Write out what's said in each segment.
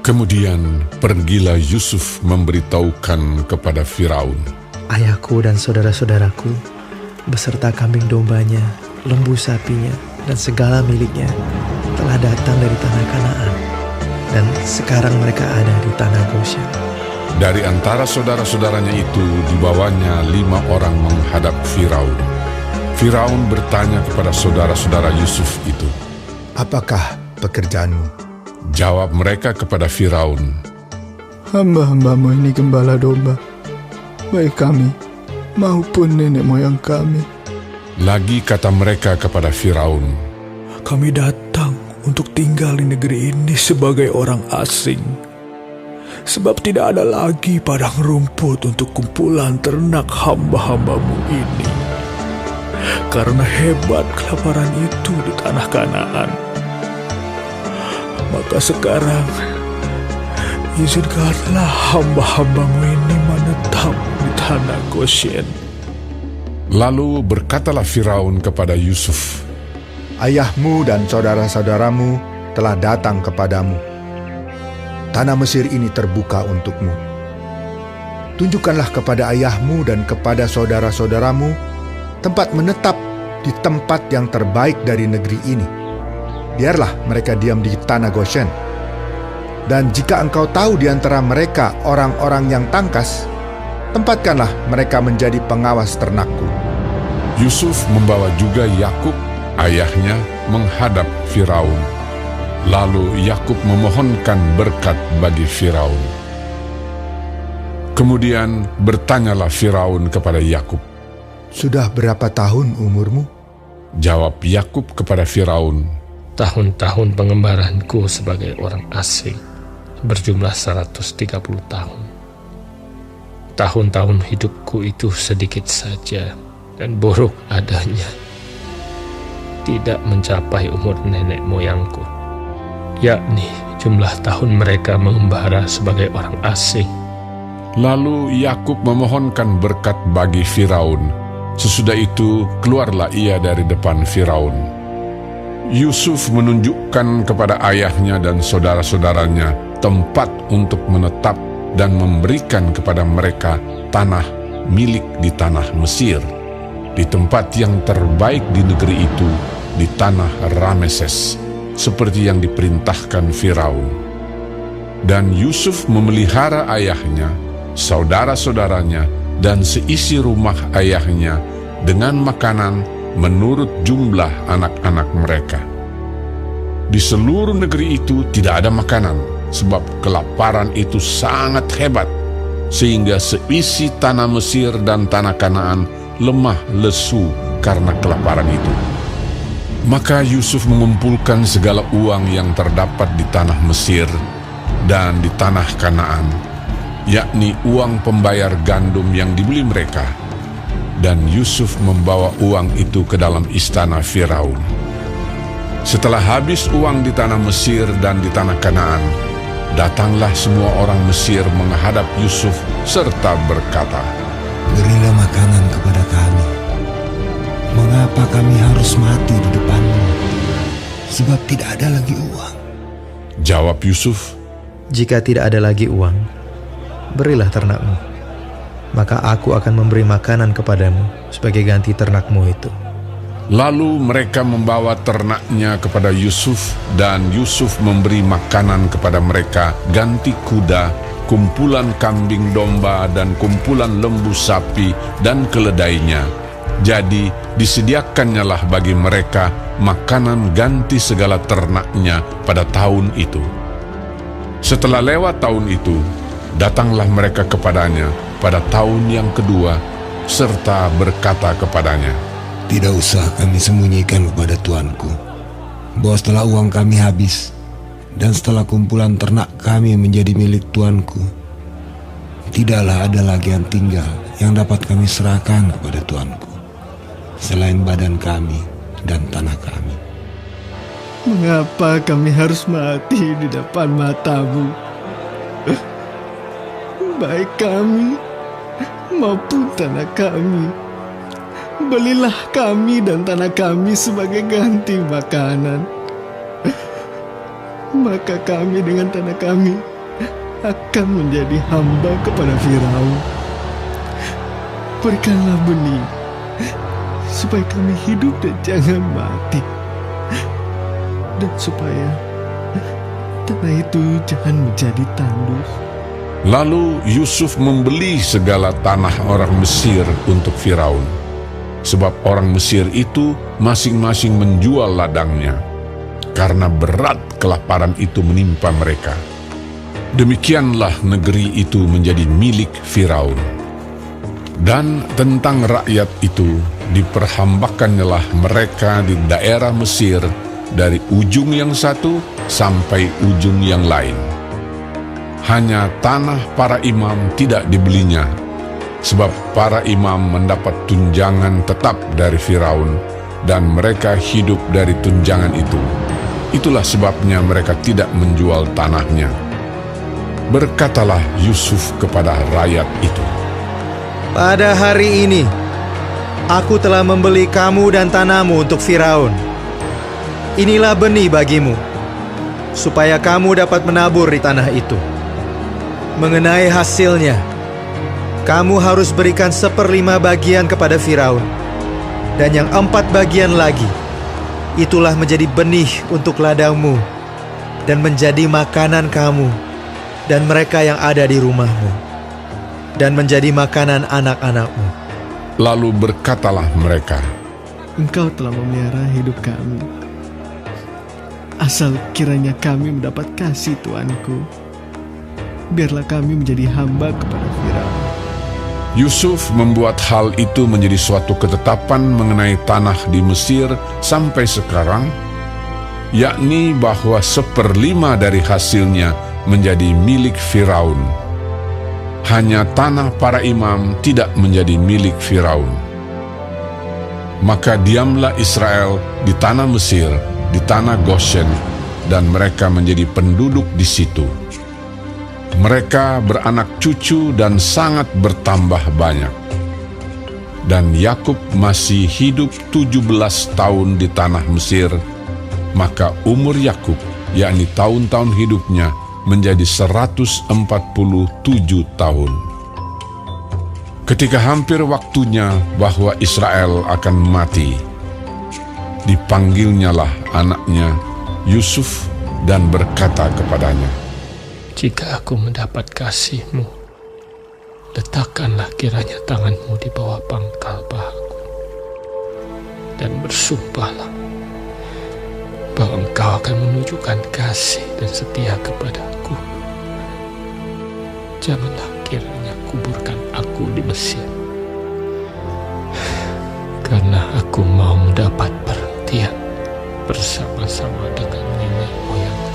Kemudian pergilah Yusuf memberitahukan kepada Firaun, "Ayahku dan saudara-saudaraku beserta kambing dombanya, lembu sapinya, dan segala miliknya telah datang dari tanah Kanaan, dan sekarang mereka ada di tanah Goshen." Dari antara saudara-saudaranya itu dibawanya 5 orang menghadap Firaun. Firaun bertanya kepada saudara-saudara Yusuf itu, "Apakah pekerjaanmu?" Jawab mereka kepada Firaun, "Hamba-hambamu ini gembala domba, baik kami maupun nenek moyang kami." Lagi kata mereka kepada Firaun, "Kami datang untuk tinggal di negeri ini sebagai orang asing, sebab tidak ada lagi padang rumput untuk kumpulan ternak hamba-hambamu ini. Karena hebat kelaparan itu di tanah Kanaan, maka sekarang izinkanlah hamba-hambamu ini menetap di tanah Goshen." Lalu berkatalah Firaun kepada Yusuf, "Ayahmu dan saudara-saudaramu telah datang kepadamu. Tanah Mesir ini terbuka untukmu. Tunjukkanlah kepada ayahmu dan kepada saudara-saudaramu tempat menetap di tempat yang terbaik dari negeri ini. Biarlah mereka diam di tanah Goshen. Dan jika engkau tahu di antara mereka orang-orang yang tangkas, tempatkanlah mereka menjadi pengawas ternakku." Yusuf membawa juga Yakub, ayahnya, menghadap Firaun. Lalu Yakub memohonkan berkat bagi Firaun. Kemudian bertanyalah Firaun kepada Yakub, "Sudah berapa tahun umurmu?" Jawab Yakub kepada Firaun, "Tahun-tahun pengembaranku sebagai orang asing berjumlah 130 tahun. Tahun-tahun hidupku itu sedikit saja dan buruk adanya, tidak mencapai umur nenek moyangku, yakni jumlah tahun mereka mengembara sebagai orang asing." Lalu Yakub memohonkan berkat bagi Firaun. Sesudah itu keluarlah ia dari depan Firaun. Yusuf menunjukkan kepada ayahnya dan saudara-saudaranya tempat untuk menetap dan memberikan kepada mereka tanah milik di tanah Mesir, di tempat yang terbaik di negeri itu, di tanah Rameses, seperti yang diperintahkan Firaun. Dan Yusuf memelihara ayahnya, saudara-saudaranya, dan seisi rumah ayahnya dengan makanan menurut jumlah anak-anak mereka. Di seluruh negeri itu tidak ada makanan, sebab kelaparan itu sangat hebat, sehingga seisi tanah Mesir dan tanah Kanaan lemah lesu karena kelaparan itu. Maka Yusuf mengumpulkan segala uang yang terdapat di tanah Mesir dan di tanah Kanaan, yakni uang pembayar gandum yang dibeli mereka. Dan Yusuf membawa uang itu ke dalam istana Firaun. Setelah habis uang di tanah Mesir dan di tanah Kanaan, datanglah semua orang Mesir menghadap Yusuf serta berkata, "Berilah makanan kepada kami. Mengapa kami harus mati di depanmu? Sebab tidak ada lagi uang." Jawab Yusuf, "Jika tidak ada lagi uang, berilah ternakmu, maka aku akan memberi makanan kepadamu sebagai ganti ternakmu itu." Lalu mereka membawa ternaknya kepada Yusuf, dan Yusuf memberi makanan kepada mereka ganti kuda, kumpulan kambing domba, dan kumpulan lembu sapi, dan keledainya. Jadi disediakannyalah bagi mereka makanan ganti segala ternaknya pada tahun itu. Setelah lewat tahun itu, datanglah mereka kepadanya pada tahun yang kedua, serta berkata kepadanya, "Tidak usah kami sembunyikan kepada tuanku, bahwa setelah uang kami habis, dan setelah kumpulan ternak kami menjadi milik tuanku, tidaklah ada lagi yang tinggal yang dapat kami serahkan kepada tuanku, selain badan kami dan tanah kami." "Mengapa kami harus mati di depan matamu? Baik kami maupun tanah kami, belilah kami dan tanah kami sebagai ganti makanan. Maka kami dengan tanah kami akan menjadi hamba kepada Firaun. Berikanlah benih, supaya kami hidup dan jangan mati. Dan supaya tanah itu jangan menjadi tandus. Lalu Yusuf membeli segala tanah orang Mesir untuk Firaun, sebab orang Mesir itu masing-masing menjual ladangnya, karena berat kelaparan itu menimpa mereka. Demikianlah negeri itu menjadi milik Firaun. Dan tentang rakyat itu, diperhambakannyalah mereka di daerah Mesir dari ujung yang satu sampai ujung yang lain. Hanya tanah para imam tidak dibelinya, sebab para imam mendapat tunjangan tetap dari Firaun, dan mereka hidup dari tunjangan itu. Itulah sebabnya mereka tidak menjual tanahnya. Berkatalah Yusuf kepada rakyat itu, Pada hari ini, aku telah membeli kamu dan tanahmu untuk Firaun. Inilah benih bagimu, supaya kamu dapat menabur di tanah itu. Mengenai hasilnya, kamu harus berikan 1/5 bagian kepada Firaun, dan yang 4 bagian lagi, itulah menjadi benih untuk ladangmu, dan menjadi makanan kamu dan mereka yang ada di rumahmu, dan menjadi makanan anak-anakmu. lalu berkatalah mereka, Engkau telah memelihara hidup kami. Asal kiranya kami mendapat kasih Tuanku, biarlah kami menjadi hamba kepada Firaun. Yusuf membuat hal itu menjadi suatu ketetapan mengenai tanah di Mesir sampai sekarang, yakni bahwa 1/5 dari hasilnya menjadi milik Firaun. Hanya tanah para imam tidak menjadi milik Firaun. Maka diamlah Israel di tanah Mesir, di tanah Goshen, dan mereka menjadi penduduk di situ. Mereka beranak cucu dan sangat bertambah banyak. Dan Yakub masih hidup 17 tahun di tanah Mesir, maka umur Yakub, yakni tahun-tahun hidupnya, menjadi 147 tahun. Ketika hampir waktunya bahwa Israel akan mati, dipanggilnyalah anaknya Yusuf dan berkata kepadanya, Jika aku mendapat kasih-Mu, letakkanlah kiranya tangan-Mu di bawah pangkal pahaku, dan bersumpahlah bahwa Engkau akan menunjukkan kasih dan setia kepadaku. Janganlah kiranya kuburkan aku di Mesir, karena aku mau mendapat perhentian bersama-sama dengan nenek moyangku.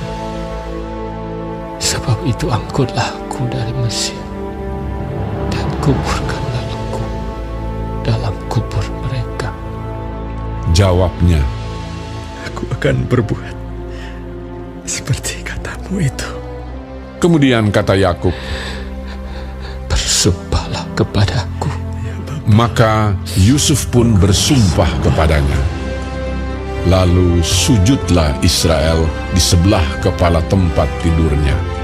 Sebab itu angkutlah aku dari Mesir, dan kuburkanlah aku dalam kubur mereka. Jawabnya, Aku akan berbuat seperti katamu itu. kemudian kata Yakub, Bersumpahlah kepadaku. maka Yusuf pun bersumpah kepadanya. Lalu sujudlah Israel di sebelah kepala tempat tidurnya.